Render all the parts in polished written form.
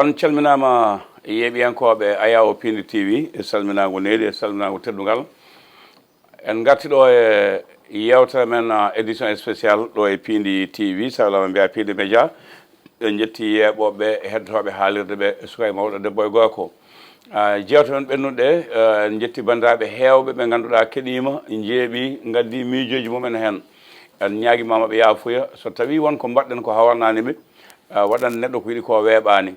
on calminama yeeɓiyankoɓe Ayaw Pindi TV e salminago needi e salminago teddugal en gartiɗo e yewtere men édition spécial ɗo e Pindi TV sawlama mbiya Pindi Média en jetti yeeɓoɓe e heddotoɓe haalirde ɓe suka e mawɗo debbo e gorko jewte men ɓennuɗe en jetti bandiraɓe heewɓe ɓe ganduɗa keɗima jeeɓi gaddi miijoji mumen hen en ñaguimamaɓe yaafuya so tawi wonko mbaɗɗen ko hawarnani ɓe waɗan neɗɗo ko yiɗi ko weeɓani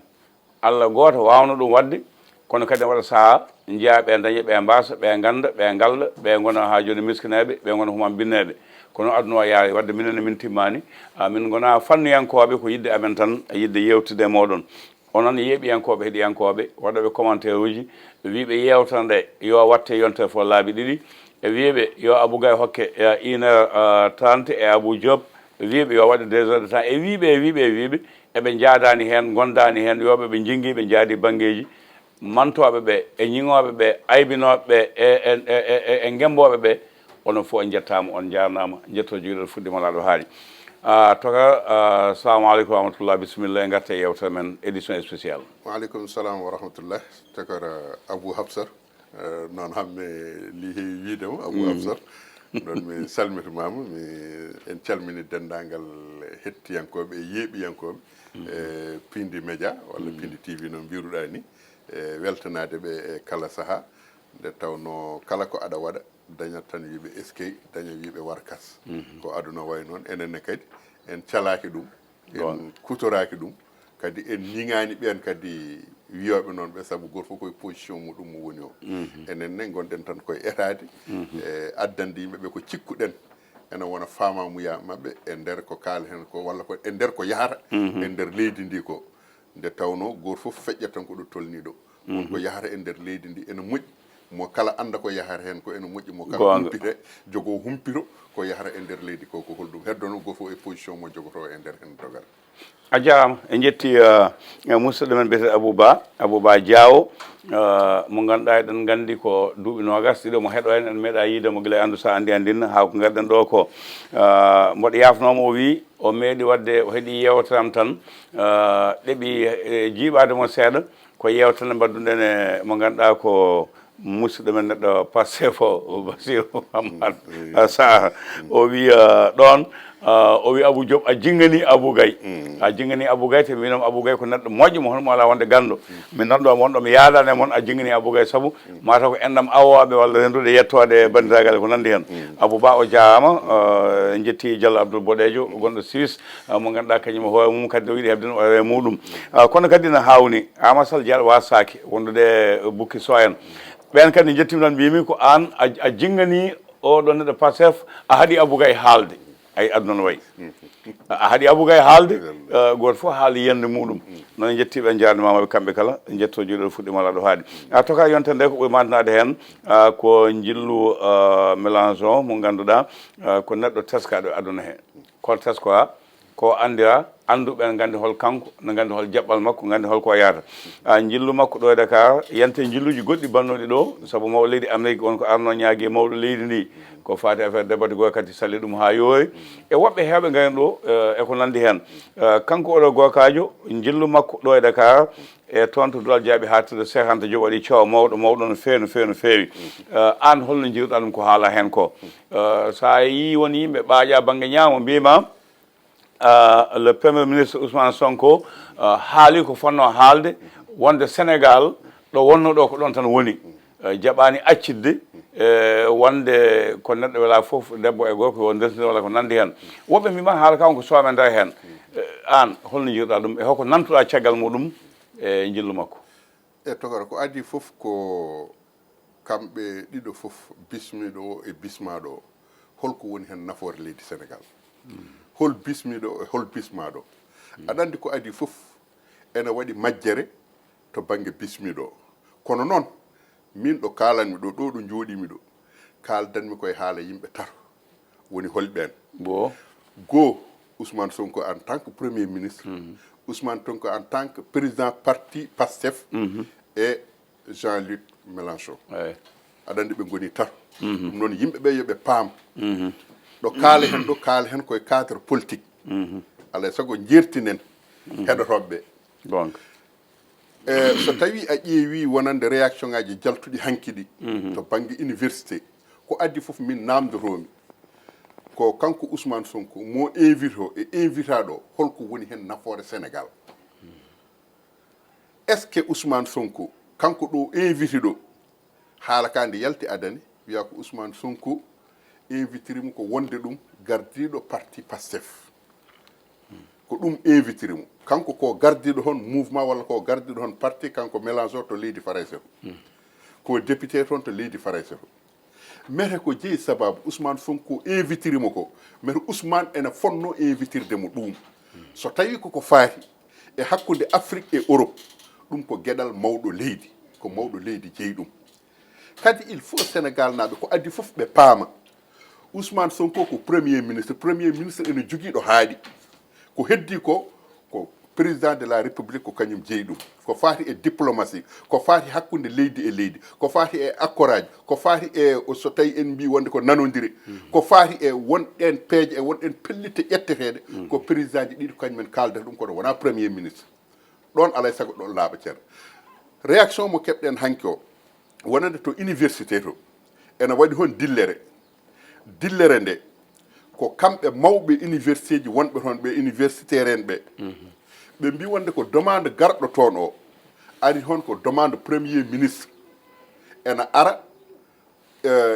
Allah goto wawno ɗum wadde kono kadi waɗa saaha jeeya ɓe daña ɓe mbasa ɓe ganda ɓe galla ɓe gona ha joni miskineɓe ɓe gona human binneɓe kono aduna o yaari wadde minen min timmani min gona fannuyankoɓe ko yidde amen tan yidde yewtude e moɗon onon yeeɓiyankoɓe heeɗiyankoɓe waɗoɓe commentaire uji wiiɓe yewtere nde yo watte yontere fo laabi ɗiɗi e wiiɓe yo Abou Gaye hokke 1h30 e Abou Diop wiiɓe yo waɗe 2h de temps e wiiɓe eɓe jaadani hen gondani hen yoɓe ɓe jingui ɓe jaadi banggueji mantoɓe ɓe e ñiŋoɓe ɓe aybinoɓe ɓe e gemboɓe ɓe onon fof on jettama on jarnama jetto joguiɗo fuɗɗimalaɗo haali toka assalamu aleykum wa rahmatullah bisimilla e garte yewtere men édition spécial waaleykum salam wa rahmatullah tokara Abou Habsar noon hammi li heewi wiidemo Abou Habsar ɗon mi salmitimama en calmini dendagal hettiyankoɓe e yeeɓiyankoɓe e Pindi Média walla Pindi TV no mbiruɗa ni weltanade ɓe e kala saaha nde tawno kala ko aɗa waɗa dañat tan wiiɓe eskey daña wiiɓe warkas ko aduna way noon enenne kadi en calaki ɗum en kutoraki ɗum kadi en ñiŋani ɓen kadi wiyoɓe noon ɓe saabu goto fof koye position muɗum mo woni o enenne gonɗen tan koye etade e addande yimɓeɓe ko cikkuɗen ene wona famamuya mabɓe e nder ko kaala hen ko walla ko e nder ko yahata e nder leydi ndi ko nde tawno goto fof feƴƴat tan ko ɗo tolni ɗo wonko yahata e nder leydi ndi ene moƴƴi mo kala anda ko yahata hen ko ene moƴƴi mo kala humpite jogo humpiro ko yahata e nder leydi ko holɗum heddono goto fof e position mo jogoto e nder hen dogal a jarama en jetti musidɗo men mbiyete Abouba Diawo mo ganduɗa eɗen gandi ko duuɓi nogas ɗiɗo mo heeɗo en meeɗa yiidemo guila andu sa andi andinna ha ko garɗen ɗo ko mboɗo yafnoma o wi o meeɗi wadde o heeɗi yewteram tan ɗeeɓi jiiɓade mo seeɗa ko yewtere mbadduɗen e mo ganduɗa ko musidɗo men neɗɗo Pastef o Bassirou Hamad Sarr o wi ɗon o wi Abou Diop a jingani Abou Gaye a jingani Abou Gaye te minom Abou Gaye ko neɗɗo moƴƴo mo hono mo ala wonde ganndo min nan ɗo wonɗo mi yaalani e moon a jingani Abou Gaye sabu mataw ko endam awoɓe walla rendude yettode bandiragal ko nandi hen Abou Ba o jarama en jetti Diallo Abdoul Boɗejo gonɗo Suisse mo ganduɗa kañum hoore mum kadi o yiiɗi hebde o rewe muɗum kono kadi ne hawni Amassal Diallo wasaki wondude bukki so en ɓen kadi jettimi tan mbimi ko an a jingani oɗo neɗɗo Pastef a haaɗi Abou Gaye haalde ay aduna no wayi a haaɗi Abou Gaye haalde goto fof haali yiyande muɗum noon jettiɓe en jarnimamaɓe kamɓe kala jetto joɗiɗo fuɗɗimala ɗo haadi toka yontere nde ko ɓuri mantanade hen ko jillu Mélenchon mo ganduɗa ko neɗɗo teskaɗo aduna he kono teskoa ko andira anduɓe gandi hol kanko ne gandi hol jaɓɓal makko gandi holko yahata jillu makko ɗo e Dakar yante jilluji goɗɗi bannoɗi ɗo saabu mawɗo leydi Amérique wonko arno ñaagui mawɗo leydi ndi ko fati affaire debate goy kadi salli ɗum ha yoori e woɓɓe heewɓe gani ɗo eko nandi hen kanko oɗo gorkajo jillu makko ɗo e Dakar e toon to Duwal Jaaɓi hattude 50 Diop waɗi cowa mawɗo no feewi no feewi an holno jiruɗa ɗum ko haala hen ko sa yi won yimɓe ɓaaƴa banggue ñaamo mbima le premier ministre Ousmane Sonko haali ko fonno haalde wonde Sénégal ɗo wonno ɗo ko ɗon tan woni jaɓani accidde wonde ko neɗɗo wela fof debbo e gorko yo ndesnir walla ko nandi hen woɓɓe mbima haala kam ko soome nder hen an holno jiruɗa ɗum e holko namtuɗa caggal muɗum e jillu makko e togora ko adi fof ko kamɓe ɗiɗo fof bismiɗo o e bismaɗo o holko woni hen nafoore leydi Sénégal hol bismiɗo e hol bismaɗo aɗa andi ko adi fof ene waɗi majjere to banggue bismiɗo o kono noon min ɗo kalanmi ɗo ɗo jooɗimi ɗo kaldanmi koye haala yimɓe tato woni holɓen goo Ousmane Sonko en tant que premier ministre Ousmane Sonko en tant que président parti Pastef et Jean-Luc Mélenchon aɗa andi ɓe goni tato ɗum noon yimɓeɓe yoɓe paam ɗo kaala hen koye cadre politique alay saago jertinen heɗotoɓeɓe so tawi a ƴeewi wonande réaction ngaji jaltuɗi hanki ɗi to banggue université ko addi fof min namdoromi ko kanko Ousmane Sonko mo invite o e invitaɗo holko woni hen nafoore Sénégal est ce que Ousmane Sonko kanko ɗo invite ɗo haala ka nde yalti adani wiya ko Ousmane Sonko invitirimo ko wonde ɗum gardiɗo parti Pastef ko ɗum invitirimo kanko ko gardiɗo hon mouvement walla ko gardiɗo hon parti kanko Mélenchon to leydi Farayse ko député toon to leydi Farayse mete ko jeeyi sababu Ousmane Sonko invitirimo ko mete Ousmane ene fonno invitirde mo ɗum so tawi koko faati e hakkude Afrique et Europe ɗum ko gueɗal mawɗo leydi ko mawɗo leydi jeeyi ɗum kadi il faut Sénégal naɓe ko addi fof ɓe paama Ousmane Sonko ko premier ministre ene joguiɗo haaɗi ko heddi ko président de la république ko kañum jeeyi ɗum ko faati e diplomatie ko faati hakkude leydi e leydi ko faati e accord aji ko faati e so tawi en mbi wonde ko nanodiri ko faati e wonɗen peeje e wonɗen pellitte ƴetteteɗe ko président ji ɗiɗi ko kañumen kaldata ɗum kono wona premier ministre ɗon alay saago ɗon laaɓa ceerno réaction mo keɓɗen hanki o wonande to université to ene waɗi hon dillere nde ko kamɓe mawɓe université ji wonɓe toon ɓe universitaire en ɓe ɓe mbi wonde ko demande garɗo toon o ari hon ko demande premier ministre ene ara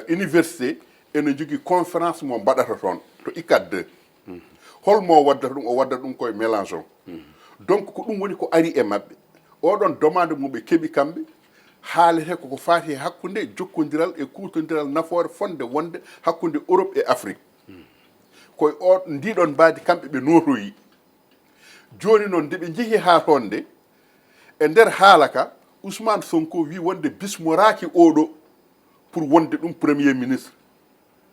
université ene jogui conférence mo mbaɗata toon to ICAD 2 holmo waddata ɗum o waddata ɗum koye Mélenchon donc ko ɗum woni ko ari e mabɓe oɗon demande muɓe keeɓi kamɓe haalete koko faati hakkude jokkodiral e kutodiral nafoore fonde wonde hakkude Europe et Afrique koye o ndiɗon mbaadi kamɓe ɓe notoyi joni noon nde ɓe jeehi ha toon nde e nder haala ka Ousmane Sonko wi wonde bismoraki oɗo pour wonde ɗum premier ministre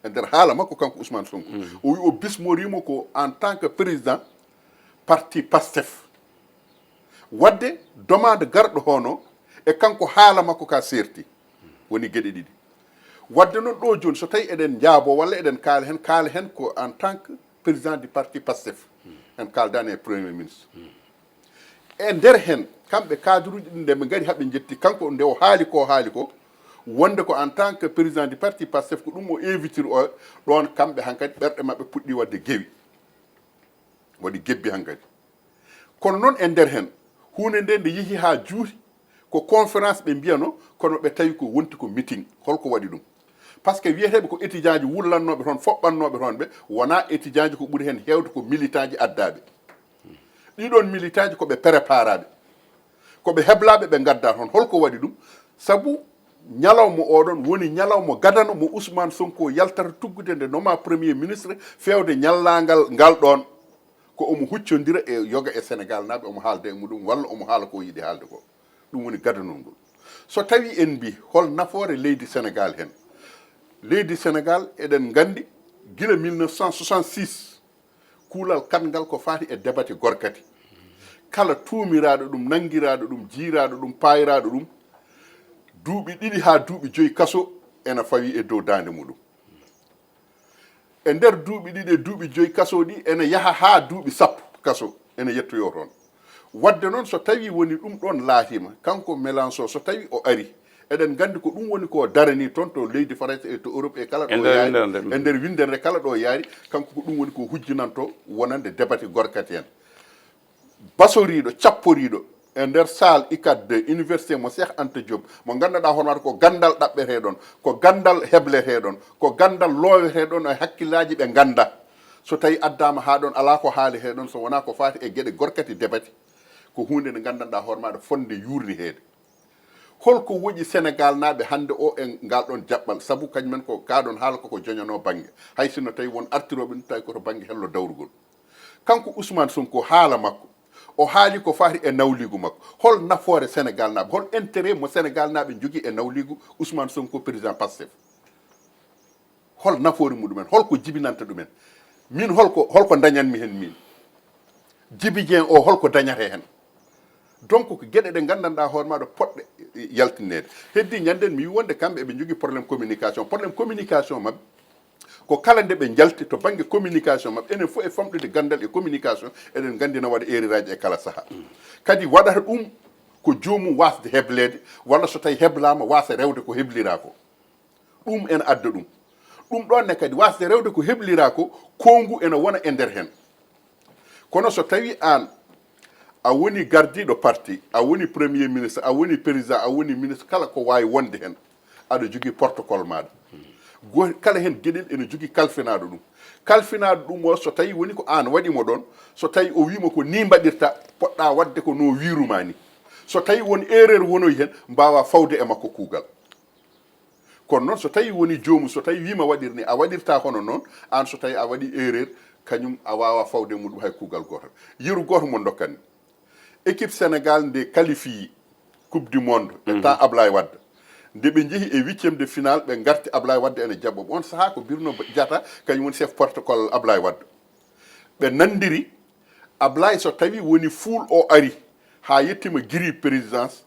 e nder haala makko kanko Ousmane Sonko o wi o bismorimo ko en tant que président parti Pastef wadde demande garɗo hono e kanko haala makko ka serti woni gueɗe ɗiɗi wadde noon ɗo joni so tawi eɗen jaabo walla eɗen kaala hen ko en tant que président du parti Pastef en kaldani e premier ministre e nder hen kamɓe cadruji ɗi nde ɓe gari haɓe jetti kanko nde o haali ko wonde ko en tant que président du parti Pastef ko ɗum o invitire o ɗon kamɓe hankadi ɓerɗe mabɓe puɗɗi wadde gewi waɗi gebbi hankadi kono noon e nder hen hunde nde nde yeehi ha juuti ko conférence ɓe mbiyano kono ɓe tawi ko wonti ko meeting holko waɗi ɗum par ce que wiyeteɓe ko étudiant ji wullannoɓe toon foɓɓannoɓe toon ɓe wona étudiant ji ko ɓuuri hen hewde ko militant ji addaɓe ɗiɗon militant ji koɓe préparaɓe koɓe heblaɓe ɓe gadda toon holko waɗi ɗum saabu ñalawma oɗon woni ñalawma gadano mo Ousmane Sonko yaltata tuggude nde noma premier ministre fewde ñallagal ngal ɗon ko omo huccodira e yoga e Sénégal naɓe omo haalda e muɗum walla omo haala ko yiiɗi haalde ko ɗum woni gadanol ngol so tawi en mbi hol nafoore leydi Sénégal hen leydi Sénégal eɗen gandi gila 1966 kuulal katgal ko faati e debate gorkati kala tuumiraɗo ɗum nanguiraɗo ɗum jiiraɗo ɗum payiraɗo ɗum duuɓi ɗiɗi ha duuɓi joyyi kaso ene fawi e dow dande muɗum e nder duuɓi ɗiɗi e duuɓi joyyi kaso ɗi ene yaaha ha duuɓi sappo kaso ene yettoyo toon wadde noon so tawi woni ɗum ɗon laatima kanko Mélenchon so tawi o ari eɗen gandi ko ɗum woni ko darani toon to leydi France e to Europe e kala ɗo yaari e nder winde nde kala ɗo yaari kanko ko ɗum woni ko hujjinanto wonande debate gorkati en basoriɗo capporiɗo e nder salle ICAD 2 université mo Cheikh Anta Diop mo ganduɗa hono ko gandal ɗaɓɓeteɗon ko gandal hebleteɗon ko gandal loweteɗon e hakkillaji ɓe ganda so tawi addama ha ɗon ala ko haali heɗon so wona ko fati e gueɗe gorkati debate ko hunde nde gandanɗa hoore maɗa fonde yurni heede holko woƴi Sénégal naɓe hande o e ngal ɗon jaɓɓal saabu kañumen ko kaɗon haala koko joñano banggue hay sinno tawi won artiroɓe ɗum tawi koto banggue hello dawrugol kanko Ousmane Sonko haala makko o haali ko fati e nawligu makko hol nafoore Sénégal naɓe hol intérêt mo Sénégal naɓe jogui e nawligu Ousmane Sonko président Pastef hol nafoore muɗumen holko jibinanta ɗumen min holko dañanmi hen min Djiby Dieng o holko dañate hen donc ko gueɗe ɗe gandanɗa hoore maɗa poɗɗe yaltinede heddi ñanden mi wi wonde kamɓe eɓe jogui probléme communication mabɓe ko kala nde ɓe jalti to banggue communication mabɓe enen fof e famɗude gandal e communication eɗen gandi no waɗa erreur aji e kala saaha kadi waɗata ɗum ko joomum wasde heblede walla so tawi heblama wasa rewde ko heblira ko ɗum ene adda ɗum ɗon ne kadi wasde rewde ko heblira ko kongu ene wona e nder hen kono so tawi an a woni gardiɗo parti a woni premier ministre a woni président a woni ministre kala ko wawi wonde hen aɗa jogui protocole maɗa kala hen gueɗel ene jogui kalfinaɗo ɗum kalfinaɗo ɗum o so tawi woni ko an waɗimo ɗon so tawi o wima ko ni mbaɗirta poɗɗa wadde ko no wiruma ni so tawi won erreur wonoyi hen mbawa fawde e makko kuugal kono noon so tawi woni jomum so tawi wima waɗir ni a waɗirta hono noon an so tawi a waɗi erreur kañum a wawa fawde muɗum hay kuugal gotal yeru goto mo dokkani équipe sénégal nde qualifie coupe du monde e temps Ablaye Wade nde ɓe jeehi e 8e de finale ɓe garti Ablaye Wade ene jabbo on saaha ko Birno Diatta kañum woni chef protocole Ablaye Wade ɓe nandiri Ablaye so tawi woni fuul o ari ha yettima guiri présidence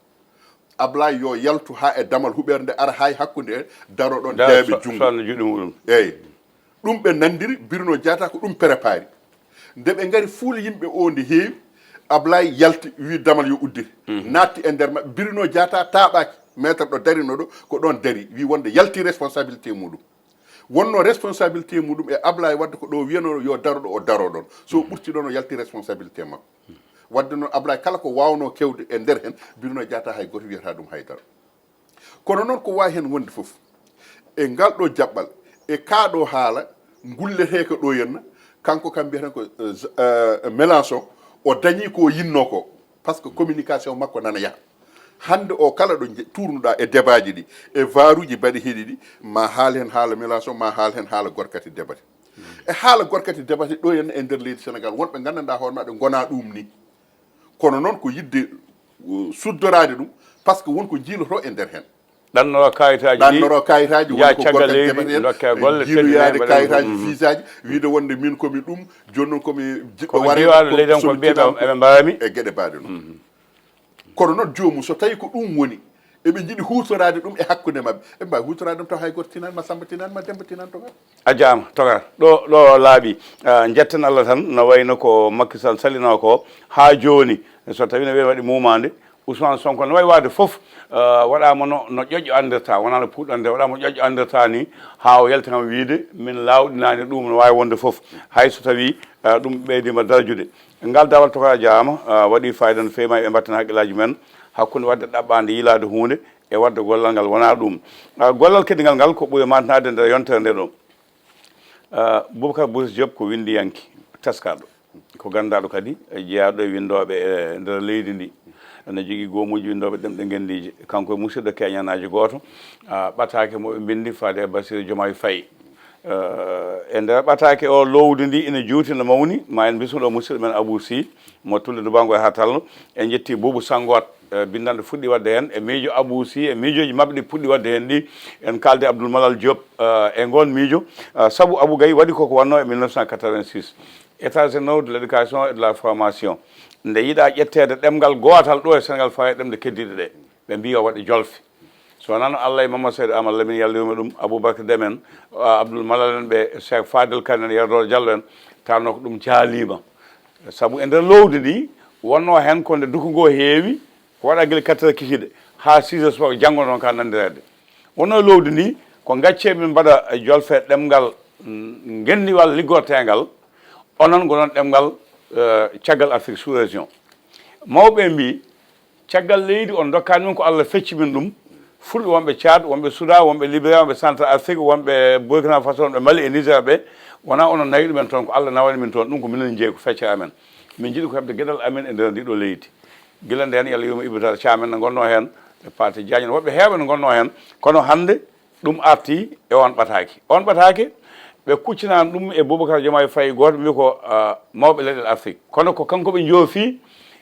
Ablaye yo yaltu ha e damal huɓerde ara hay hakkude e daro ɗon jeeɓe jungo eyyi ɗum ɓe nandiri Birno Diatta ko ɗum préparé nde ɓe gari fuula yimɓe o nde heewi Ablaye yalti wi damal yo uddire natti e nder mabɓe Birno Diatta taɓaki maître ɗo darino ɗo ko ɗon dari wi wonde yalti responsabilité muɗum wonno responsabilité muɗum e Ablaye Wade ko ɗo wiyano yo daro ɗo o daro ɗon so ɓurti ɗon o yalti responsabilité makko wadde noon Ablaye kala ko wawno kewde e nder hen Birno Diatta hay goto wiyata ɗum haydara kono noon ko wawi hen wonde foof e ngal ɗo jaɓɓal e kaɗo haala gulleteko ɗo henna kanko kam mbiyatan ko Mélenchon o dañi ko yinno ko par ce que communication makko nana yaha hande o kala ɗo tournuɗa e débat ji ɗi e varuji mbaɗi heeɗi ɗi ma haal hen haala Mélenchon ma haal hen haala gorkati débati e haala gorkati débati ɗo henna e nder leydi Sénégal wonɓe gandanɗa hoore maɓe gona ɗum ni kono noon ko yidde suddorade ɗum par ce que wonko jiiloto e nder hen ɗannoro kayitaji ɗannoro kayitaji wonko caggal leydi dokke golle jiiloyade kayitaji visa ji wiide wonde min komi ɗum joni noon komi jiɗɗo wareɗo leyden ko mbiyeɓe eɓe mbarami e gueɗe mbaɗe noon kono noon jomum so tawi ko ɗum woni eɓe jiiɗi hutorade ɗum e hakkude mabɓe eɓe mbawi hutorade ɗum taw hay goto tinanma Samba tinanma Demba tinan togal a jaama togal ɗo laaɓi jetten Allah tan no wayno ko Macky Sall salino ko ha joni so tawi no wiya waɗi mumade Ousmane Sonko no wayi wade foof waɗama no ƴoƴƴo andirta wona no puɗɗande waɗama ƴoƴƴo andirta ni ha o yalti kam wiide min lawɗinani ɗum no wawi wonde foof hay so tawi ɗum ɓeydima darajude ngal dawal toka jaama waɗi fayida no fewi ma ɓe mbatten haqqillaji men hakkude wadde ɗaɓɓade yiilade hunde e wadde gollal ngal wona ɗum gollal keddigal ngal ko ɓuuri mantanade nder yontere nde ɗo Boubacar Boris Diop ko windiyanki teskaɗo ko gandaɗo kadi jeeyaɗo e windoɓe e nder leydi ndi ene jogui goomuji windoɓe ɗemɗe gendiji kanko e musidɗo keñanaji goto ɓatake moɓe bindi faade Bassirou Diomaye Faye e nder ɓatake o lowdi ndi ene juuti no mawni ma en bisuɗo musidɗo men Abou Sy mo Tulle Dubango e Hatallo en jetti Boubou Sangot bindanɗo fuɗɗi wadde hen e miijo Abou Sy e miijoji mabɓe ɗi puɗɗi wadde hen ɗi en kalde Abdoul Malal Diop e gon miijo saabu Abou Gaye waɗi koko wanno e 1986 état généraux de l'éducation et de la formation nde yiiɗa ƴettede ɗemgal gotal ɗo e Sénégal fawa ɗemɗe keddiɗe ɗe ɓe mbi o waɗi jolfe so wonano Allah e Mamadou Seydou Amal lamin yallirma ɗum Aboubacar Deme en Abdoul Malal en ɓe Cheikh Fadel Kane en Yerdoro Diallo en tawno ko ɗum jaalima saabu e nder lowdi ndi wonno hen ko nde duko ngo heewi ko waɗa guila 4 heures kikiɗe ha 6 heures soɓa janggo noon ka nandirede wonno lowdi ndi ko gacce min mbaɗa jolfe ɗemgal gendiwal liggortegal onon gonon ɗemgal caggal Afrique sous région mawɓe mbi caggal leydi on dokkani min ko Allah fecci min ɗum fulɓe wonɓe Tchad wonɓe Soudan wonɓe Libéria wonɓe Central Afrique wonɓe Burkina Faso wonɓe Mali e Niger ɓe wona onon nayi ɗumen toon ko Allah nawani min toon ɗum ko minen jeeyi ko fecce amen min jiiɗi ko heɓde gueɗal amen e nder ndiɗo leydi guila nden yo Allah yuma Ibou Thiamen no gonno hen e Paté Diagne woɓɓe heewɓe no gonno hen kono hande ɗum arti e on ɓataki ɓe kuccinani ɗum e Boubacar Diomaye Faye goto mbi ko mawɓe leyɗel Afrique kono ko kanko ɓe joofi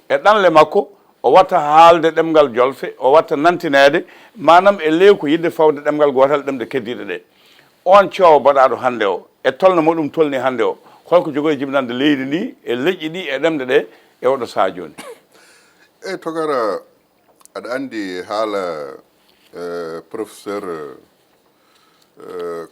e ɗanle makko o watta haalde ɗemgal jolfe o watta nantinede manam e ley ko yidde fawde ɗemgal gotal ɗemɗe keddiɗe ɗe on coow baɗaɗo hande o e tolno muɗum tolni hande o holko jogori jibinande leydi ndi e leƴƴi ɗi e ɗemɗe ɗe e oɗo saha joni eyyi togara aɗa andi haala professeur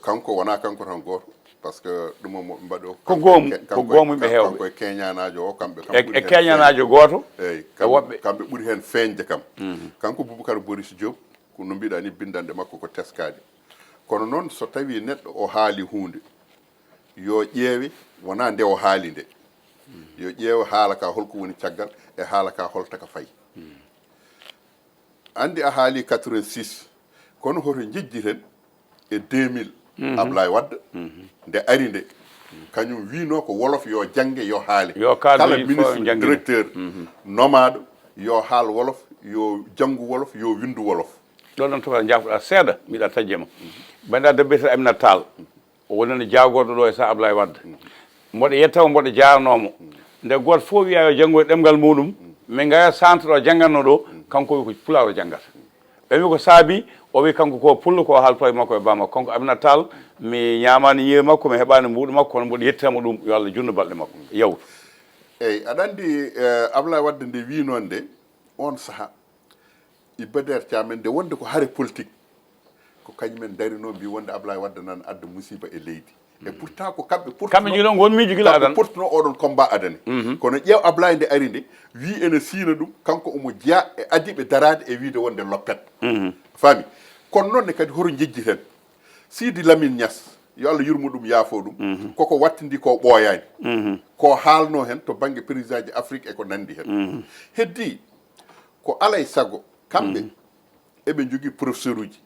kanko wona kanko tan goto parce que ɗum mbaɗo ko goomu ɓe heewɓe kanko e keñanajo o kamɓe e keñanajo gooto eyyi woɓɓe kamɓe ɓuuri hen feeñde kam kanko Boubacar Boris Diop ko no mbiɗa ni bindanɗe makko ko teskade kono noon so tawi neɗɗo o haali hunde yo ƴeewe wona nde o haali nde yo ƴeewa haala ka holko woni caggal e haala ka holtaka fayi andi a haali 86 kono hoto jejjiten e 2000 Ablaye Wade nde ari nde kañum wino ko wolof yo jangge yo haale kala ministre directeur nomaɗo yo haal wolof yo janggu wolof yo windu wolof ɗon ɗon toka jaafuɗa seeɗa mbiɗa tajjema banɗa debbete Amina Tall o wonani jaagoɗo ɗo e sa Ablaye Wade mboɗo yettawo mboɗo jaranomo nde goto fof wiya yo janggo e ɗemgal muɗum min gaya centre o janggatno ɗo kanko wi ko pulaar o janggata ɓe wi ko saabi o wi kanko ko pullo ko haalto e makko e bammakko kanko Amina Tall mi ñamani yiye makko mi heɓani mbuɗo makko kono mboɗo yettitamo ɗum yo Allah junno balɗe makko yawtu eyyi aɗa andi Ablaye Wade nde wi noon nde on saaha Iba Der Thiam nde wonde ko haare politique ko kañumen darino mbi wonde Ablaye Wade nan adda musiba e leydi e pourtant ko kamɓe jiɗon gon miijo gila adana pourtano oɗon combat adane kono ƴeew Ablaye nde ari nde wi ene siina ɗum kanko omo jeeya e adiɓe darade e wiide wonde loppet faami kono noon ne kadi horo jejjiten Sidi Lamine Niass yo Allah yurmo ɗum yaafo ɗum koko wattidi ko ɓooyani ko haalno hen to banggue président ji Afrique e ko nandi hen heddi ko alay sago kamɓe eɓe jogui professeur uji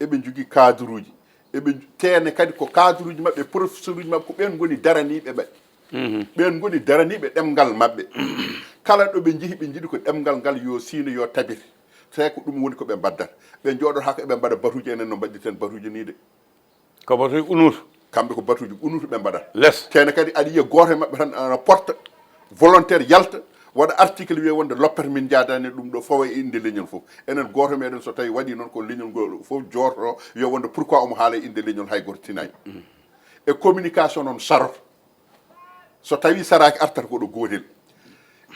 eɓe jogui cadre uji eɓe tene kadi ko cadre uji mabɓe professeur uji mabɓe ko ɓen goni daraniɓe ɓe ɓen goni daraniɓe ɗemgal mabɓe kala ɗo ɓe jeehi ɓe jiiɗi ko ɗemgal ngal yo siino yo tabir tawi ko ɗum woni ko ɓe mbaddata ɓe jooɗo ha ko eɓe mbaɗa batuji enen no mbaɗirten batuji ni de ko batuji unuto kamɓe ko batuji unuto ɓe mbaɗata less tene kadi aɗa yiya goto e mabɓe tan ana porta volontaire yalta waɗa article wiye wonde loppere min jadani ɗum ɗo fawa e inde leñol foof enen goto meɗen so tawi waɗi noon ko leñol ngol foof jorto yo wonde pourquoi omo haala inde leñol hay goto tinayi e communication noon saroto so tawi saraki artata koɗo gotel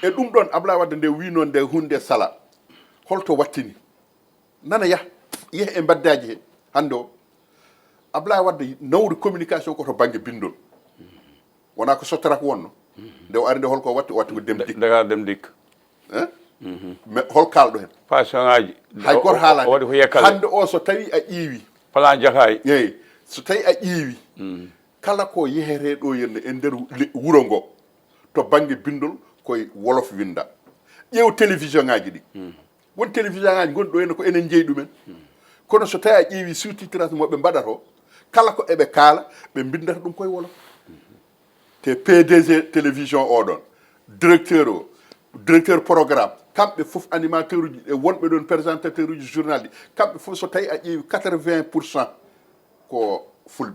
e ɗum ɗon Ablaye Wade nde wi noon nde hunde sala holto wattini nana yaha e mbaddaji he hande o Ablaye Wade nawde communication koto banggue bindol wona ko sottorako wonno nde o ari nde holko watti ko dem dik mais hol kalɗo hen passion ngaji hay goto haalani waɗi ko yekkale hande o so tawi a ƴeewi plan jakayi eyyi so tawi a ƴeewi kala ko yehere ɗo yenne e nder wuuro ngo to banggue bindol koye wolof winda ƴeew télévision ngaji ɗi won télévision ngaji gonɗi ɗo henne ko enen jeeyi ɗumen kono so tawi a ƴeewi sous-titrage moɓe mbaɗato kala ko eɓe kaala ɓe bindata ɗum koye wolof te PDG télévision oɗon directeur programme kamɓe fof animateur uji e wonɓe ɗon présentateur uji journal ɗi kamɓe fof so tawi a ƴeewi 80% ko fulɓe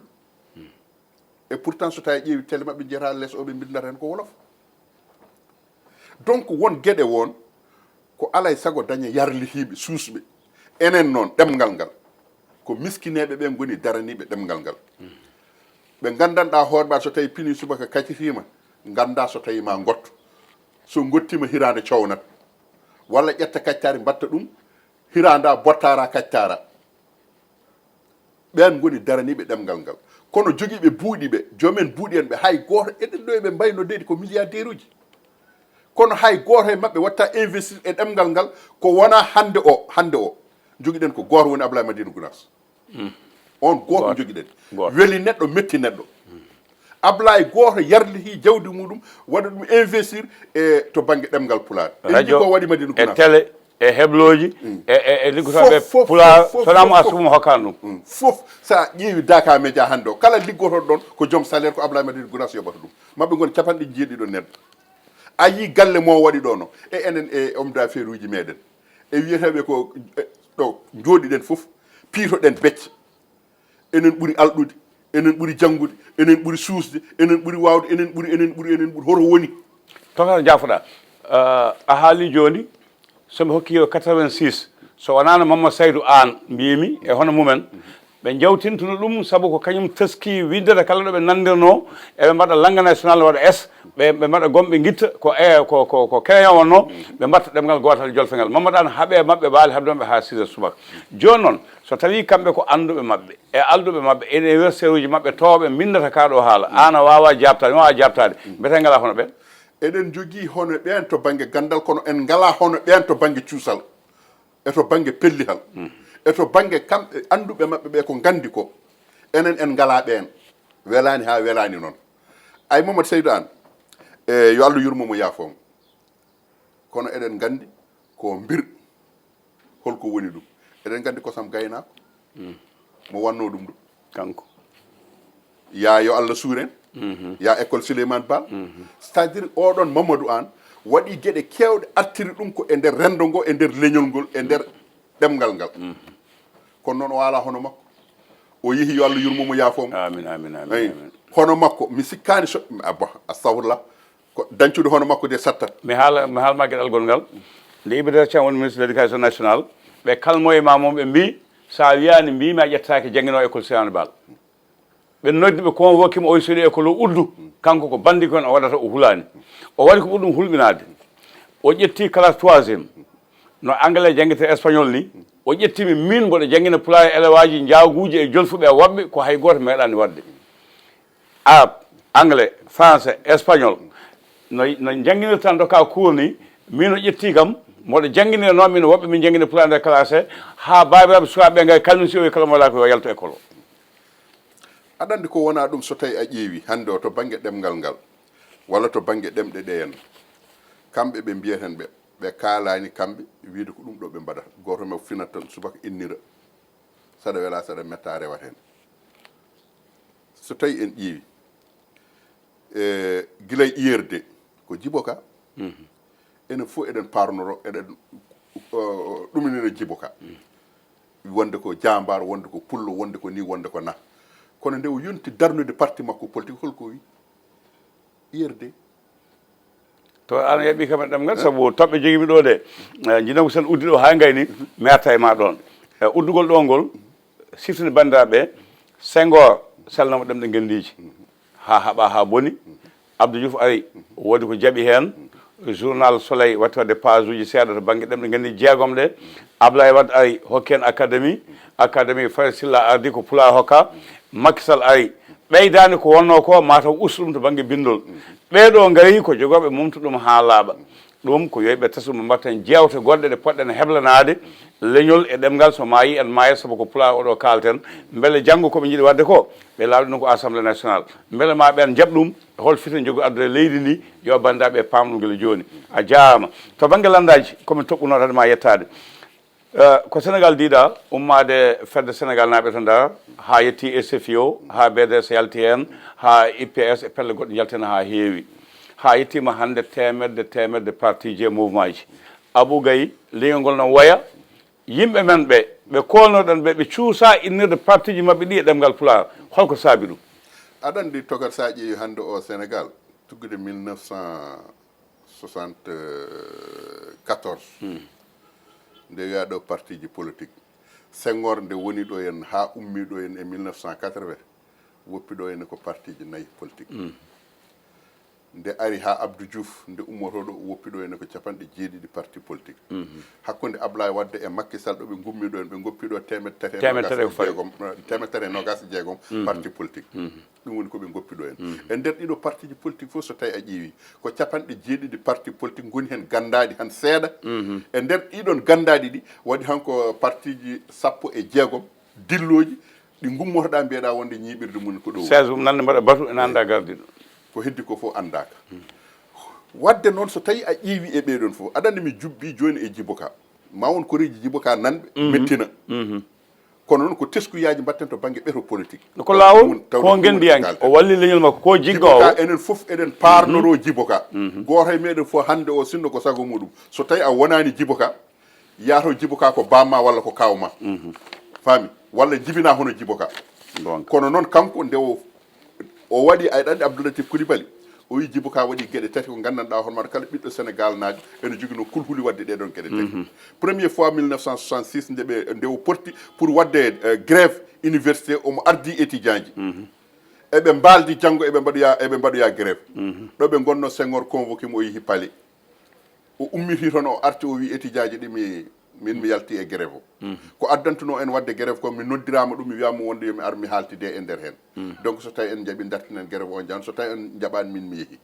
et pourtant so tawi a ƴeewi télé mabɓe jeeta less o ɓe bindata hen ko wolof donc won gueɗe won ko alay saago daña yarlihiɓe suusɓe enen noon ɗemgal ngal ko miskineɓe ɓe goni daraniɓe ɗemgal ngal ɓe gandanɗa hoorema so tawi pini subaka kaccitima ganda so tawi ma gotto so gottima hirande cownat walla ƴetta kaccari mbatta ɗum hiranda bottara kaccara ɓen goni daraniɓe ɗemgal ngal kono joguiɓe buuɗi ɓe jomen buuɗi en ɓe hay goto eɗen ɗo eɓe mbayno deydi ko milliardaire uji kono hay goto e mabɓe watta investir e ɗemgal ngal ko wona hande o joguiɗen ko goto woni Ablaye Madina Gounass on goto joguiɗen weeli neɗɗo metti neɗɗo Ablaye goto yarlihi jawdi muɗum waɗa ɗum investir e to banggue ɗemgal pulaar radio ko waɗi Madina Gounass e télé e hebloji e liggotoɓe pulaar sonamo assumo hokkano ɗum fof sa ƴeewi Dakar Média hande o kala liggotoɗo ɗon ko joom salaire ko Ablaye Madina Gounass yoɓata ɗum mabɓe goni capanɗe jeeɗiɗo neɗɗo a yi galle mo waɗi ɗo no e enen e homme d'affaire uji meɗen e wiyeteɓe ko ɗo jooɗiɗen fof piitoɗen becce enen ɓuuri alɗude enen ɓuuri janggude enen ɓuuri suusde enen ɓuuri wawde enen ɓuuri hoto woni tokata jafoɗa a haali joni somi hokki yo 86 so wonano Mamadou Saydou Anne mbimi e hono mumen ɓe jawtintuno ɗum sabu ko kañum teski widdata kala ɗo ɓe nandirno eɓe mbaɗa langue national waɗa s ɓe mbaɗa gomɓe guitta ko crayon wonno ɓe mbatta ɗemgal gotal jolfegal Mamadou An haaɓe mabɓe baali habdanɓe ha 6 heures subaka joni noon so tawi kamɓe ko anduɓe mabɓe e alduɓe mabɓe e université uji mabɓe towɓe bindata kaɗo haala an a wawa jabtade mi wawa jabtade mbete ngala hono ɓen eɗen jogui hono ɓen to banggue gandal kono en ngala hono ɓen to banggue cuusal e to banggue pellihal e to banggue kamɓe anduɓe mabɓe ɓe ko gandi ko enen en ngala ɓen welani ha welani noon ay Mamadou Seydou An yo Allah yurmomo yaafomo kono eɗen gandi ko bir holko woni ɗum eɗen gandi kosam gaynako mo wanno ɗum ɗum kanko ya yo Allah suuren ya école Souleymane Ba c'est à dire oɗon Mamadou An waɗi gueɗe kewɗe artiri ɗum ko e nder rendo ngo e nder leñol ngol e nder ɗemgal ngal kono noon o ala hono makko o yeehi yo Allah yurmomo yaafomo amin amin amin hono makko mi sikkani so aba astahfirullah ko dancude hono makko de sattat mi haalma gueɗal gongal nde Iba Der Thiam woni ministre de l'éducation nationale ɓe kalmo e ma moom ɓe mbi sa wiyani mbimi a ƴettaki jangguino école Souleymane Baal ɓe noddi ɓe convoqué mo o soɗi école o uddu kanko ko bandi kon o waɗata o hulani o waɗi ko ɓurɗum hulɓinade o ƴetti classe 3e no anglais jangguete espagnol ni o ƴettimi min mboɗo jangguina pulaar élève aji jaaguji e jolfuɓe e wabɓe ko hay goto meeɗani wadde arabe anglais français espagnol no jangguinirta doka cours ni min o ƴetti kam moɗo jangguinira noon min woɓɓe min jangguina pulaar nder classe ha babiraɓe sukaɓe gay kalmin si o kala mo wala ko yo yalto école o aɗa andi ko wona ɗum so tawi a ƴeewi hande o to banggue ɗemgal ngal walla to banggue ɗemɗe ɗe henna kamɓe ɓe mbiyeten ɓe kaalani kamɓe wiide ko ɗum ɗo ɓe mbaɗata goto me finat tan subaka innira saɗa wela saɗa metta rewat hen so tawi en ƴeewi guilay ƴerde ko Djibo Ka enen fof eɗen parnoro eɗen ɗuminina Djibo Ka wonde ko jambar wonde ko pullo wonde ko ni wonde ko na kono nde o yonti darnude parti makko politique holko wi ƴerde to an heeɓi kam ɗemgal saabu toɓɓe joguimi ɗo de jinoko sen uddi ɗo ha gayni mi arta e ma ɗon uddugol ɗo ngol siftinde bandiraɓe Senghor salnoma ɗemɗe gendiji ha haaɓa ha boni Abdou Diouf ari wodi ko jaaɓi hen journal Soleil watti wadde page uji seeɗa to banggue ɗemɗe gandi jeegom ɗe Ablaye Wade ari hokki hen académie Faye Silla ardi ko Pulaar hokka Macky Sall ari ɓeydani ko wonno ko mataw usta ɗum to banggue bindol ɓeɗo gari ko jogoɓe mumta ɗum ha laaɓa ɗum ko yoyɓe tasuɓe mbatten jewte goɗɗe ɗe poɗɗen heblanade leñol e ɗemgal so mayi en maya saabu ko Pulaar oɗo kalten beele janggo koɓe jiiɗi wadde ko ɓe lawɗi ɗum ko assemblée nationale beele ma ɓen jaab ɗum hol fiten jogo addude leydi ndi yo bandaɓe pam ɗum guila joni a jarama to banggue landaji komi toɓɓuno tan ma yettade ko Sénégal diiɗa ummade fedde Sénégal naaɓe to Ndar ha yetti SFIO ha BDS yalti hen ha IPS e pelle goɗɗe jaltina ha heewi ha yettima hande temedde parti ji e mouvement ji Abou Gaye leñol ngol no waya yimɓe men ɓe kolnoɗen ɓe cuusa innirde parti ji mabɓe ɗi e ɗemgal Pulaar holko saabi ɗum aɗa andi togat sa ƴeewi hande o Sénégal tuggude 1974 nde wiya ɗo parti ji politique Senghor nde woni ɗo hen ha ummi ɗo hen e 1980 woppi ɗo hen ko parti ji nayyi politique nde ari ha Abdou Diouf nde ummotoɗo woppi ɗo hen ko capanɗe jeeɗiɗi parti politique hakkude Ablaye Wade e Macky Sall ɗo ɓe gummi ɗo hen ɓe goppi ɗo temettare nogas e jeegom parti politique ɗum woni koɓe goppi ɗo hen e nder ɗiɗo parti ji politique fof so tawi a ƴeewi ko capanɗe jeeɗiɗi parti politique goni hen gandaɗi han seeɗa e nder ɗiɗon gandaɗi ɗi waɗi hanko parti ji 16 dilloji ɗi gummotoɗa mbiyeɗa wonde ñiɓirde mum ko ɗo 16 nande mbaɗa batu ene anda gardiɗo ko heddi ko fof andaka wadde noon so tawi a ƴeewi e ɓeɗon fof aɗa andi mi jubbi joni e Djibo Ka ma won ko reji Djibo Ka nanɓe mettina kono noon ko teskuyaji mbatten to banggue ɓeto politique ko lawol ko gendiyanke o walli leñol makko ko jiggo o enen fof eɗen parnoro Djibo Ka goto e meɗen fof hande o sinno ko sago muɗum so tawi a wonani Djibo Ka yaato Djibo Ka ko bamma walla ko kawma faami walla jibina hono Djibo Ka kono noon kanko nde o waɗi aɗa andi Abdou Latif Coulibaly o wi Djibo Ka waɗi gueɗe tati ko gandanɗa hono mata kala ɓiɗɗo Sénégal naajo ene jogui no kulhuli wadde ɗeɗon gueɗe tati première fois 1966 nde o porti pour wadde grève université omo ardi étudiant ji eɓe mbaldi janggo eɓe mbaɗoya grève ɗo ɓe gonno Senghor convoqué mo o yeehi palais o ummiti toon o arti o wi étudiant ji ɗi min mi yalti e grève o ko addantuno en wadde grève ko mi noddirama ɗum mi wiyama wonde yomi ar mi haltide e nder hen donc so tawi en jaaɓi dartinen grève o jan so tawi en jaɓani min mi yeehi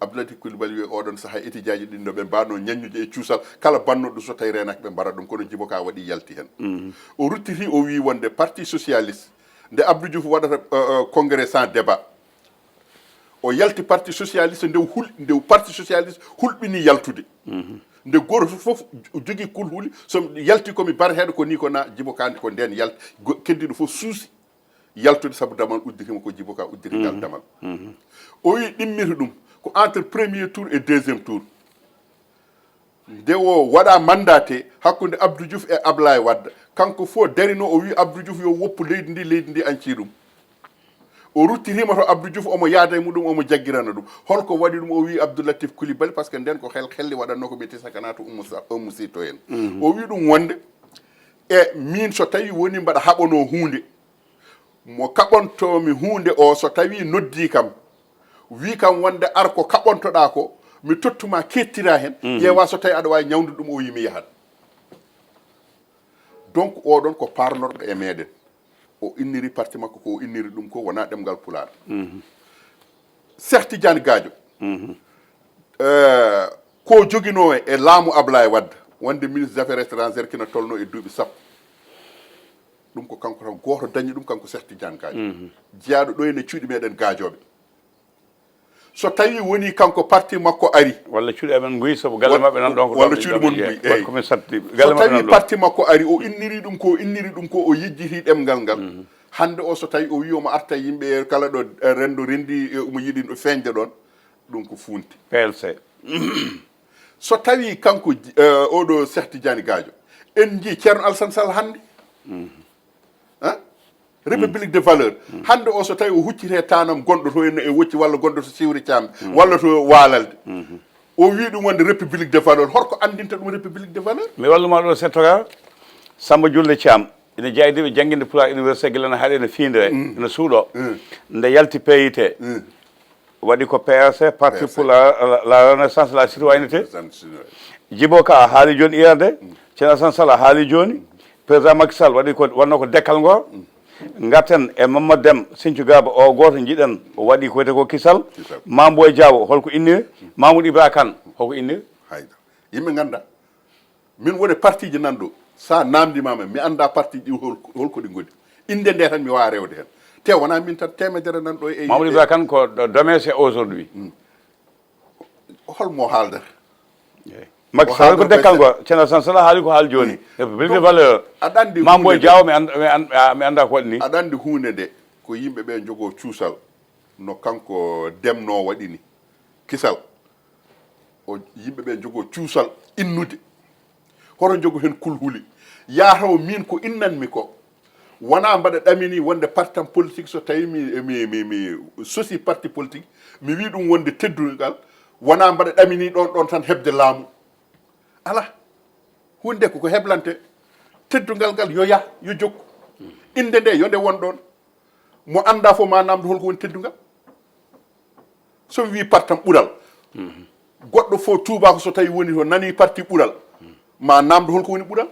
Abdoulatif Coulibaly wi oɗon saaha étudiant ji ɗin no ɓe mbano ñaññude e cuusal kala bannoɗo so tawi renaki ɓe mbaɗa ɗum kono Djibo Ka waɗi yalti hen o ruttiti o wi wonde parti socialiste nde Abdou Diouf waɗata congrès sans débat o yalti parti socialiste nde parti socialiste hulɓini yaltude nde goto fof jogui kulhuli so yalti komi bar heeɗo ko ni ko na Djibo Ka ko nden yalti keddiɗo fof suusi yaltude saabu damal udditima ko Djibo Ka uddiri ngal damal o wi ɗimmita ɗum ko entre premier tour et deuxième tour nde o waɗa mandaté hakkude Abdou Diouf e Ablaye Wade kanko fof darino o wi Abdou Diouf yo woppu leydi ndi anci ɗum o ruttirima to Abdou Diouf omo yaada e muɗum omo jagguirana ɗum holko waɗi ɗum o wi Abdoulatif Coulibaly par ce que nden ko helli waɗanno ko ɓe tisakana to Oumou Sy to en o wi ɗum wonde e min so tawi woni mbaɗa haɓano hunde mo kaɓontomi hunde o so tawi noddi kam wi kam wonde ar ko kaɓontoɗa ko mi tottuma kettira hen ƴeewa so tawi aɗa wawi ñawdude ɗum o wi mi yahat donc oɗon ko parnorɗo e meɗen o inniri parti makko ko o inniri ɗum ko wona ɗemgal pulaar Cheikh Tidiane Gadio ko joguino e laamu Ablaye Wade wonde ministre des affaires étrangères kina tolno e duuɓi sappo ɗum ko kanko tan goto dañi ɗum kanko Cheikh Tidiane Gadio jeyaɗo ɗo ene cuuɗi meɗen gaajoɓe so tawi woni kanko parti makko ari walla cuuɗi amen guyi sabu galle mabɓe nan ɗon walla cuuɗi mon guyi eyyi komin satti so tawi parti makko ari o inniri ɗum ko o yejjiti ɗemgal ngal hande o so tawi o wi omo arta yimɓe kala ɗo rendo rendi omo yiɗi ɗo feñde ɗon ɗum ko funti PLC so tawi kanko oɗo Cheikh Tidiane Gadio en jii Ceerno Alassane Sall hande république de valeur hande o so tawi o huccite tanam gonɗo to e wocci walla gonɗo to Siwri Thiamde walla to Walalde o wi ɗum wonde république de valeur horko andinta ɗum république de valeur mi walluma ɗo settoga Samba Julle Thiam ene jeydiɓe jangguinde Pulaar université guila no haaɗi no fiindire no suuɗo nde yalti PIT waɗi ko PRC parti pour la renaissance la citoyenneté Djibo Ka haali joni iyande Ceerno Alassane Sall haali joni président Macky Sall waɗi ko wonno ko dekkal ngor gatten e Mamadou Deme Sinthiou Gaba o goto jiiɗen o waɗi ko wiyete ko Kisal Mamboy Diawo holko inniri Mamoudou Ibra Kane holko inniri hayda yimɓe ganda min woni parti ji nanɗo sa namdimama mi anda parti ɗi holko ɗi goni inde nde tan mi wawa rewde hen te wona min tan temedere nanɗo e Mamoudou Ibra Kane ko demain c'est aujourd'hui holmo haaldata Macky Sall ko dekkal ngo Ceerno Alassane Sall haali ko haali joni république de valeur aɗa andi Mamboy Diawo mi anda ko waɗi ni aɗa andi hunde nde ko yimɓe ɓe jogo cuusal no kanko Demno waɗini Kisal o yimɓe ɓe jogo cuusal innude hoto jogo hen kulhuli yataw min ko innanmi ko wona mbaɗa ɗamini wonde parti politique so tawi mi sosi parti politique mi wi ɗum wonde teddugal wona mbaɗa ɗamini ɗon tan hebde laamu ala hunde koko heblante teddugal ngal yo yah yo jokku inde nde yo nde won ɗon mo anda fof ma namdo holko woni teddugal somi wi partam ɓuural goɗɗo fof tubako so tawi woni to nani parti ɓuural ma namdo holko woni ɓuural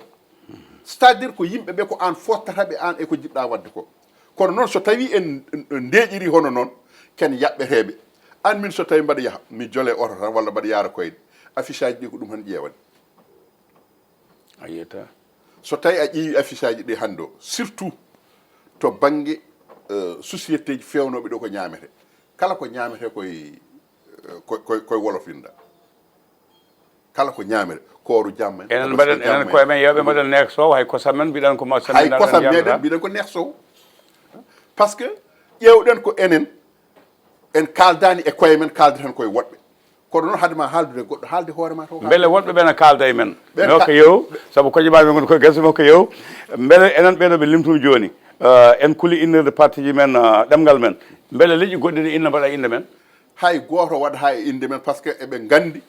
c'est à dire ko yimɓe ɓe ko an fottataɓe an e ko jiɗɗa wadde ko kono noon so tawi en ndeƴiri hono noon ken yaɓɓeteɓe an min so tawi mbaɗa yaaha mi jole oto tan walla mbaɗa yaara koyɗe affiche aji ɗi ko ɗum han ƴeewani a yiyata so tawi a ƴeewi affiche aji ɗi hande o surtout to banggue société ji fewnoɓe ɗo ko ñamete kala ko ñamete koye wolofinda kala ko ñamete kooru jamma enen mbaɗen enen koye men yewɓe mbaɗen nek sow hay kosam men mbiɗen ko hay kosam meɗen mbiɗen ko nek sow par ce que ƴewɗen ko enen en kaldani e koye men kalda tan koye woɗɓe kono noon hadema haaldude goɗɗo haalde hoorema to beele wonɓe ɓe ne kalda e men no ko yew saabu koƴemaɓe gon koye gasi makko yew beele enen ɓeɗo ɓe limtumi joni en kuuli innirde parti ji men ɗemgal men beele leƴƴi goɗɗi ɗi inna mbaɗa inde men hay goto waɗa ha e inde men par ce que eɓe gandi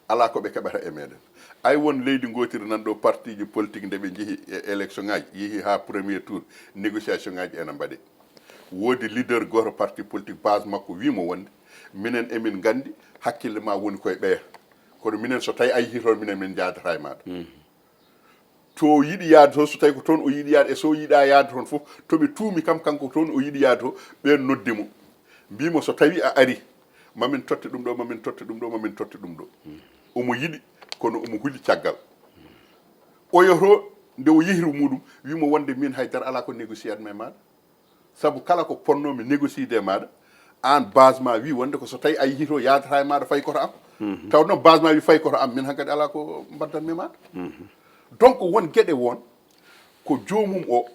ala ko ɓe keɓata e meɗen ay won leydi gotiri nan ɗo parti ji politique nde ɓe jeehi e élection ngaji yeehi ha premier tour négociation ngaji ene mbaɗe woodi leader goto parti politique base makko wimo wonde minen emin gandi hakkille ma woni koye ɓeya kono minen so tawi a yeehi toon minen min jadata e maɗa to yiɗi yaade to so tawi ko toon o yiɗi yaade e so yiiɗa yaade toon fof toɓe tuumi kam kanko toon o yiɗi yaade to ɓen noddimo mbimo so tawi a ari mamin totte ɗum ɗo mamin totte ɗum ɗo mamin totte ɗum ɗo omo yiɗi kono omo huuli caggal o yoto nde o yehiru muɗum wimo wonde min haydara ala ko négocier adma e maɗa saabu kala ko ponnomi négocier e maɗa an base ma wi wonde ko so tawi a yeehi to yadata e maɗa fayi koto am taw noon base ma wi fayi koto am min hankkadi ala ko mbaddanmi e maɗa donc won gueɗe won ko jomum o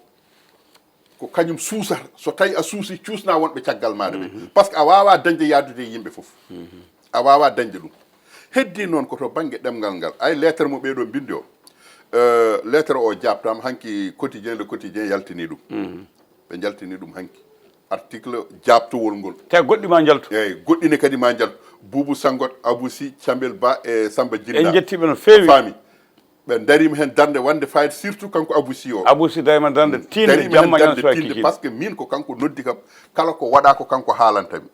ko kañum suusata so tawi a suusi cuusna wonɓe caggal maɗa ɓe par ce que a wawa dañde yadude e yimɓe foof a wawa dañde ɗum heddi noon koto banggue ɗemgal ngal ay lettre mo ɓeɗo bindi o lettre o jabtama hanki quotidien le quotidien yaltini ɗum ɓe jaltini ɗum hanki article jabtowol ngol te goɗɗi ma jaltu eyyi goɗɗine kadi ma jaltu Boubou Sangot Abou Sy Thiambel Ba e Samba Djinda en jettiɓe no feewi faami ɓe darima hen darde wande fayde surtout kanko Abou Sy o Abou Sy darima darde tinde jamma ñan so tinde par ce que min ko kanko noddi kam kala ko waɗa ko kanko haalantami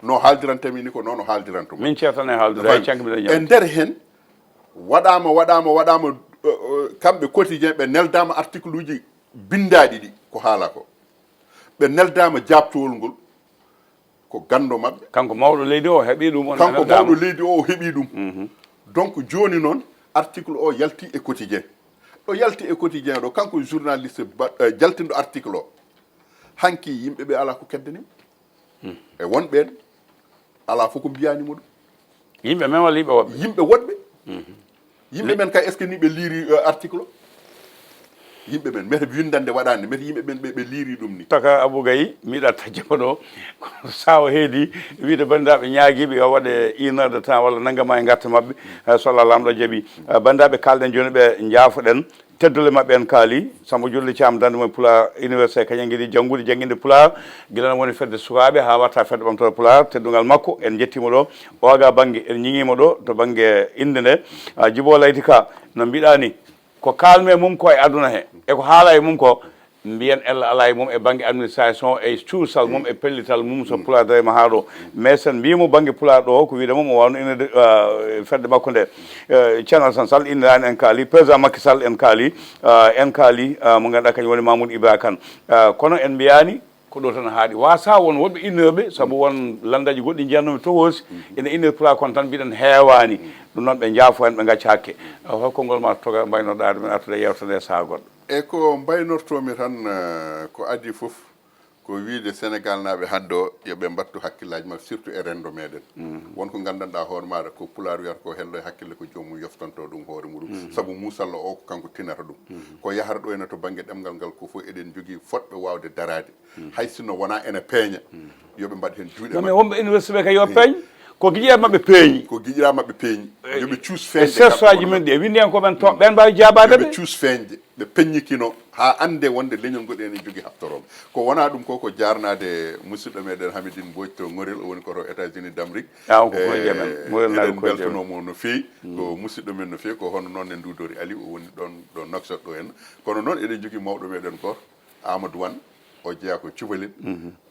no haaldirantami ni ko noon o haaldirantuma min ceertane haaldude hay canke mbiɗa e nder hen waɗama kamɓe quotidien ɓe neldama article uji bindaɗi ɗi ko haala ko ɓe neldama jabtowol ngol ko gando mabɓe kanko mawɗo leydi o heeɓi ɗum on kanko mawɗo leydi o heeɓi ɗum donc joni noon article o yalti e quotidien ɗo yalti e quotidien ɗo kanko journaliste jaltinɗo article o hanki yimɓeɓe ala ko keddanimo e wonɓen ala fof ko mbiyanimo ɗum yimɓe men walla yimɓe woɓɓe yimɓe woɗɓe yimɓe men kay est ce que ni ɓe liiri article o yimɓe men mete windande waɗande mete yimɓe ɓen ɓe liiri ɗum ni taka Abou Gaye miiɗa tajjama ɗo sawo heedi wiide bandiraɓe ñaaguiɓe yo waɗe 1 heure de temps walla naggama e garta mabɓe so Allah lamɗo jaaɓi bandiraɓe kalɗen joni ɓe jaafoɗen teddole mabɓe en kaali Samba Julde Thiam dande mo Pulaar université kañum guiɗi janggude jangguinde Pulaar guila woni fedde sukaɓe ha watta fedde ɓamtore Pulaar teddugal makko en jettimo ɗo oga banggue en ñiŋima ɗo to banggue inde nde Djibo Leyti Ka no mbiɗa ni ko kalme mum ko e aduna he e ko haala e mum ko mbiyen ella ala e mum e banggue administration e cuusal mum e pellital mum so Pulaar darima ha ɗo mais sen mbimo banggue Pulaar ɗo ko wiide mum o wawno inede fedde makko nde Thierno Alassane Sall innirani en kaali président Macky Sall en kaali mo ganduɗa kañum woni Mamoudou Ibra Kane kono en mbiyani ko ɗo tan haaɗi wasa won woɗɓe innoɓe saabu won landaji goɗɗi jiyannomi tokosi ene innir Pulaar kono tan mbiɗen heewani ɗum noon ɓe jaafo hen ɓe gacca hakke holko ngol ma toga mbaynoɗa ɗumen artude yewtere saha goɗɗo e ko mbaynortomi tan ko adi foof ko wiide Sénégal naaɓe hande o yoɓe mbattu hakkillaji mabɓe surtout e rendo meɗen wonko gandanɗa hoore maɗa ko Pulaar wiyata ko hello e hakkille ko jomum yoftanto ɗum hoore muɗum saabu musalla o ko kanko tinata ɗum ko yahata ɗo ene to banggue ɗemgal ngal ko fof eɗen jogui foɗɓe wawde darade hay sinno wona ene peeña yoɓe mbaɗ hen juuɗe mais wonɓe université ɓe kay yo peeñ ko guiƴira mabɓe peeñi ko guiƴira mabɓe peeñi yoɓe cuus feñde cherche aji men ɗi e windi hen koɓen to ɓen mbawi jabade ɓe cuus feñde ɓe peññikino ha ande wonde leñol ngol ene jogui habtoroɓe ko wona ɗum ko jarnade musidɗo meɗen Hamidine Mbodj to Ngorel o woni koto États-Unis d'Amérique eɗen beltanomo no fewi ko musidɗo men no fewi ko hono noon e Ndudori Ali o woni ɗo Nouakchott ɗo henna kono noon eɗen jogui mawɗo meɗen koto Amadou Wane o jeeya ko cubalel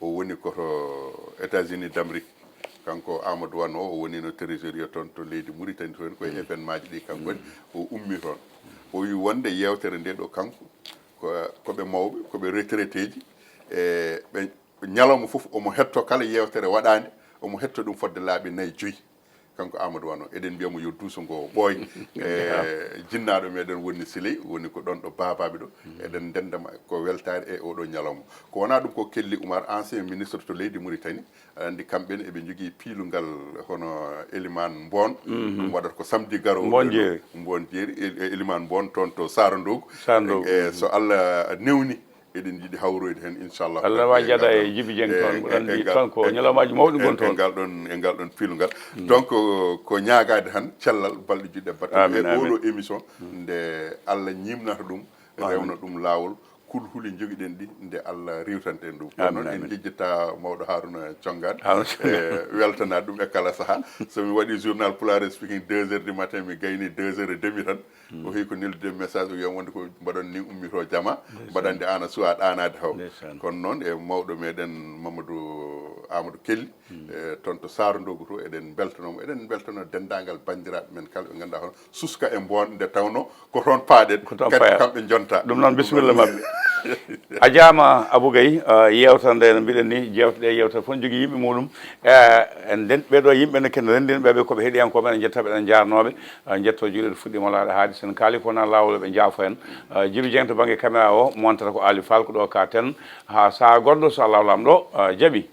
o woni koto États-Unis d'Amérique kanko Amadou Wane o woni no trésorier toon to leydi Mauritanie toon koye événement ji ɗi kanko woni o ummi toon o wi wonde yewtere nde ɗo kanko koɓe mawɓe koɓe retraité ji e ɓe ñalawma foof omo hetto kala yewtere waɗande omo hetto ɗum fodde laaɓi 4-5 kanko Amadou Wane o eɗen mbiyamo yo duuso ngo ɓooy e jinnaɗo meɗen woni Siley woni ko ɗon ɗo babaɓe ɗo eɗen dendama ko weltare e oɗo ñalawma ko wona ɗum ko Kelli Oumar ancien ministre to leydi Mauritanie andi kamɓene eɓe jogui piilungal hono Elimane Mbon ɗum waɗata ko samedi garo Mbon jeeri Elimane Mbon toon to Sarandogu e so Allah newni eɗen jiiɗi hawroyde hen inchallah Allah wawi jaada e Djibi Dieng toon andi toon ko ñalawmaji mawɗi gon toon e ngal ɗon pilungal donc ko ñagade han cellal balɗe juɗɗe batte e oɗo émission nde Allah ñimnata ɗum rewna ɗum lawol kulhuli jogiɗen ɗi nde Allah riwtante ɗum kono noon en jejjita mawɗo Harouna Thiongane weltana ɗum e kala saaha somi waɗi journal Pulaar Speaking 2 heures du matin mi gayni 2 heures et demi tan o wi ko neldude message o wiyam wonde ko mbaɗon ni ummito jama mbaɗande an a suwa ɗanade haw kono noon e mawɗo meɗen Amadou Kelly toon to Sarondogo to eɗen beltanomo eɗen beltano dendagal bandiraɓe men kala ɓe ganduɗa hono suska e bonde nde tawno ko toon paaɗen kadi kamɓe jonta ɗum noon bisimilla mabɓe a jaama Abou Gaye yewtere nde no mbiɗen ni jewteɗe yewtere fof jogui yimɓe muɗum en den ɓeɗo yimɓe ne ken rendinɓeɓe koɓe heeɗiyankoɓe ene jettaɓe enen jarnoɓe jetto juuɗe fuɗɗima laɗa haadi sen kaali ko nan lawol ɓe jaafo en Djiby Dieng to banggue caméra o montata ko Ali Fall ko ɗo ka ten ha saaha goɗɗo so Allah lamɗo Djiby